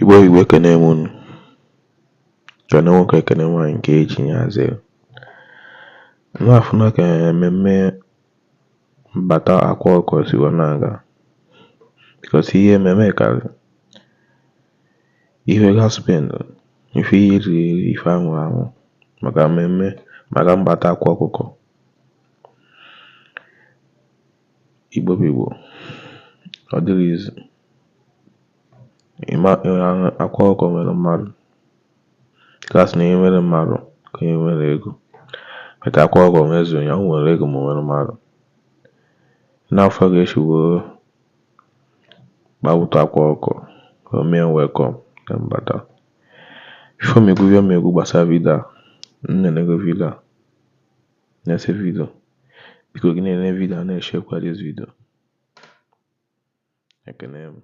Igbo ekene m unu. Kene nwoke kene nwaanyị nke eji ya azị. N'afọ ka mmemme mbata akwa ọkụ siwa na-aga. Because ihe mmemme karị. Ihe ga-spend, ife iri ife anwụ maka mmemme maka mbata akwa ọkụkọ. Igbo bụ Igbo. Ọ dịrị izu. Akwa ọkụkọ nwere mmadụ. Klasị na enwere mmadụ ka enwere ego. Maka akwa ọkụkọ nwezu ya nwere ego ma nwere mmadụ. N'afọ ga-eshi wee gbapụta akwa ọkụkọ. O mee welcome na mbata. Before me egwu gbasara vidio a, nnenego vidio a. Na-ese vidio. Biko gị na-ene vidio a na-eshare kwa this video. Ekene m.